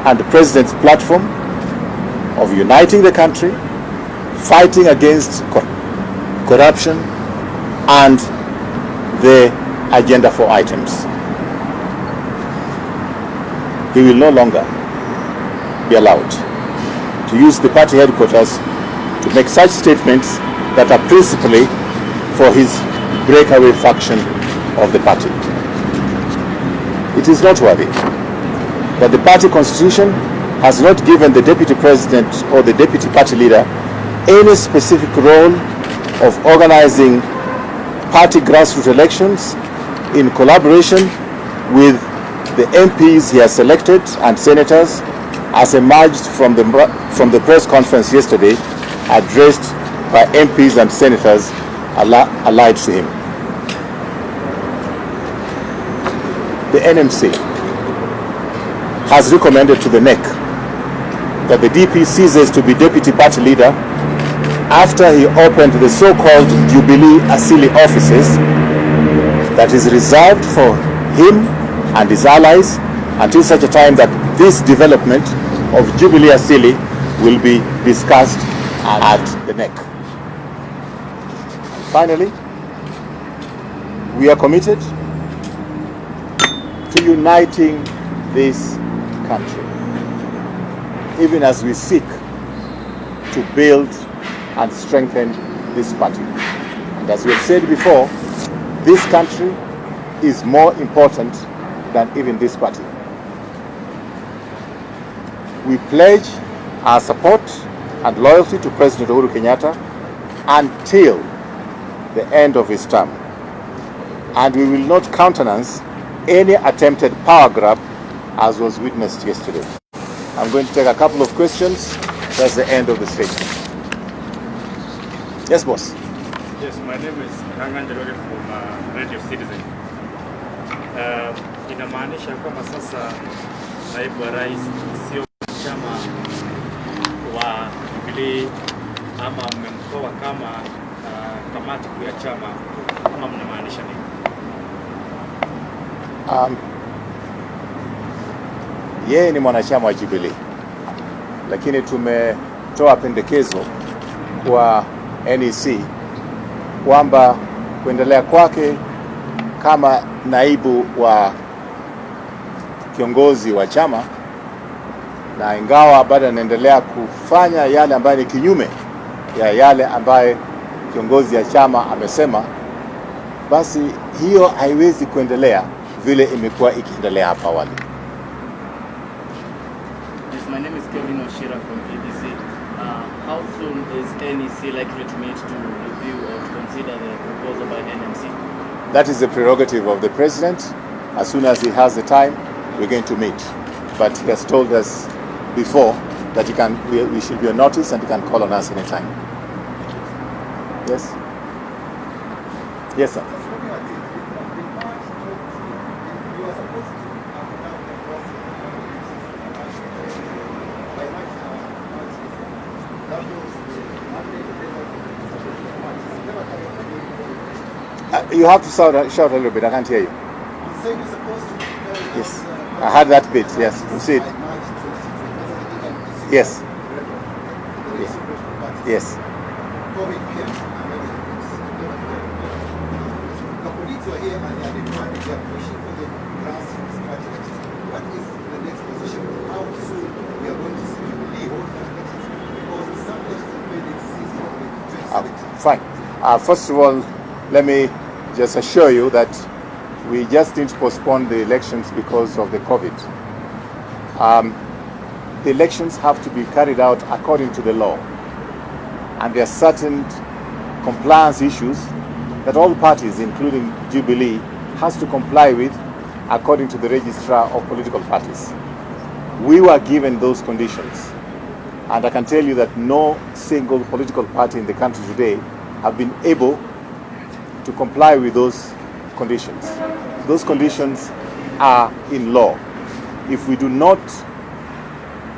and the president's platform of uniting the country, fighting against corruption, and the agenda 4 items. He will no longer be allowed to use the party headquarters to make such statements that are principally for his breakaway faction of the party. It is noteworthy that the party constitution has not given the deputy president or the deputy party leader any specific role of organizing party grassroots elections in collaboration with the MPs he has selected and senators, as emerged from the press conference yesterday addressed by MPs and senators allied to him. The NMC has recommended to the NEC that the DP ceases to be deputy party leader after he opened the so-called Jubilee Asili offices that is reserved for him and his allies until such a time that this development of Jubilee Asili will be discussed at the NEC. And finally, we are committed to uniting this country, even as we seek to build and strengthen this party. And as we have said before, this country is more important than even this party. We pledge our support and loyalty to President Uhuru Kenyatta until the end of his term. And we will not countenance any attempted power grab as was witnessed yesterday. I'm going to take a couple of questions. That's the end of the statement. Yes, boss. Yes, my name is Tanga from Radio Citizen. Inamaanisha kwamba sasa naibu wa rais sio chama wa Jubilee ama mmemtoa kama kamati kuu ya chama, ama mnamaanisha nini? Yeye ni mwanachama wa Jubilee, lakini tumetoa pendekezo kwa NEC kwamba kuendelea kwake kama naibu wa kiongozi wa chama, na ingawa bado anaendelea kufanya yale ambayo ni kinyume ya yale ambaye kiongozi ya chama amesema, basi hiyo haiwezi kuendelea vile imekuwa ikiendelea hapa awali. Yes, my name is Kevin Oshira from ABC. How soon is NEC likely to meet to review or to consider the proposal by NMC? That is the prerogative of the president. As soon as he has the time, we're going to meet. But he has told us before that we should be on notice and he can call on us anytime. Yes? Yes, sir. You have to shout a little bit. I can't hear you. I'm saying you're supposed to. Yes, I had that bit. Yes, you see it. Yes. Yes. The police are here and they are demanding, they are pushing for the grassroots strategy. What is the next position? How soon we are going to see Jubilee hold elections? Because the some elections are made in season. Fine. First of all, let me just assure you that we just didn't postpone the elections because of the COVID. The elections have to be carried out according to the law, and there are certain compliance issues that all parties, including Jubilee, has to comply with according to the registrar of political parties. We were given those conditions, and I can tell you that no single political party in the country today have been able to comply with those conditions. Those conditions are in law. If we do not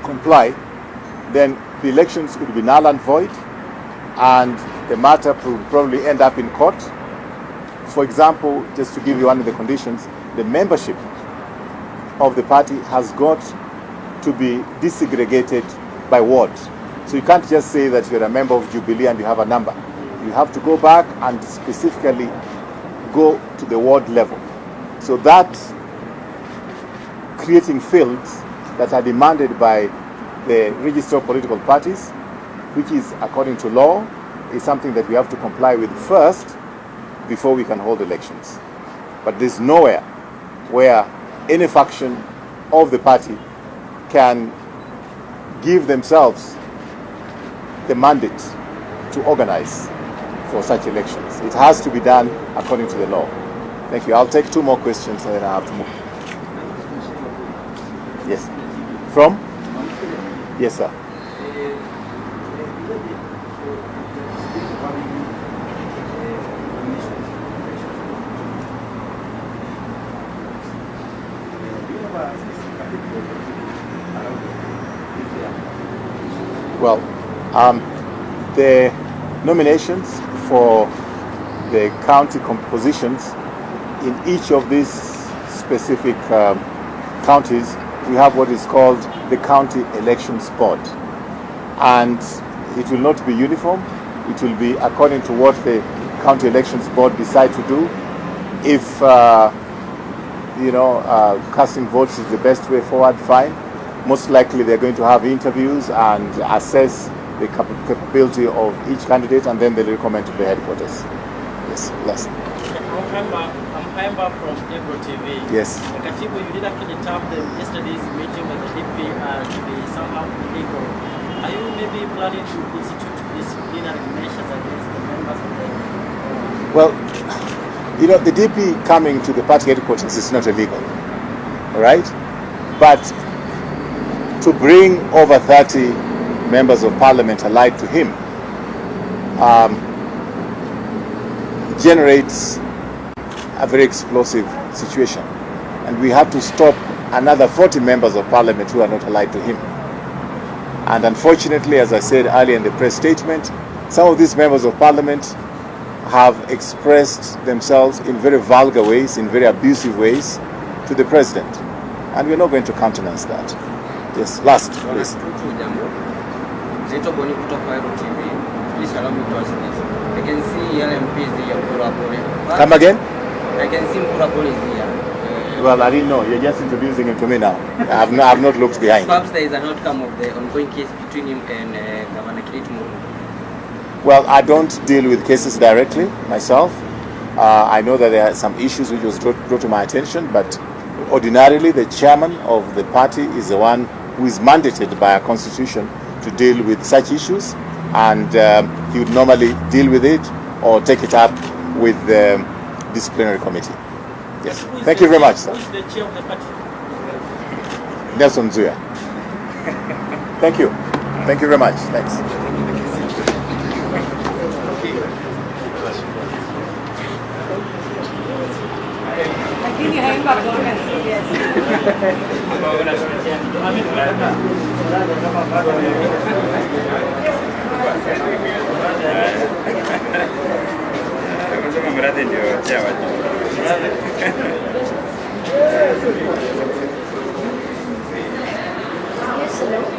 comply, then the elections will be null and void, and the matter will probably end up in court. For example, just to give you one of the conditions, the membership of the party has got to be desegregated by ward. So you can't just say that you're a member of Jubilee and you have a number. You have to go back and specifically go to the ward level. So that creating fields that are demanded by the register of political parties, which is according to law, is something that we have to comply with first before we can hold elections. But there's nowhere where any faction of the party can give themselves the mandate to organize for such elections. It has to be done according to the law. Thank you. I'll take 2 more questions and then I have to move. Yes. From? Yes, sir. Well, the nominations for the county compositions in each of these specific counties, we have what is called the County Elections Board. And it will not be uniform. It will be according to what the County Elections Board decide to do. If, casting votes is the best way forward, fine. Most likely they're going to have interviews and assess the capability of each candidate, and then they'll recommend to the headquarters. Yes, last. I'm Hemba from Ebro TV. Yes. Katibu, you did actually tap them yesterday's meeting with the DP to be somehow illegal. Are you maybe planning to institute disciplinary measures against the members of the... Well, the DP coming to the party headquarters is not illegal, all right? But to bring over 30 members of parliament allied to him generates a very explosive situation. And we have to stop another 40 members of parliament who are not allied to him. And unfortunately, as I said earlier in the press statement, some of these members of parliament have expressed themselves in very vulgar ways, in very abusive ways to the president. And we're not going to countenance that. Yes, last, please. Please allow me to ask this. I can see LMPs here. Come again? I can see Mpurapol is here. Well, I didn't know. You're just introducing him to me now. I've not looked behind. Perhaps there is an outcome of the ongoing case between him and Governor Kiritumu. Well, I don't deal with cases directly myself. I know that there are some issues which was brought to my attention, but ordinarily the chairman of the party is the one who is mandated by our constitution to deal with such issues, and he would normally deal with it or take it up with the disciplinary committee. Yes. Thank you very much, sir. Who is the chair of the party? Nelson Zuya. Thank you. Thank you very much. Thanks. Yes, hello.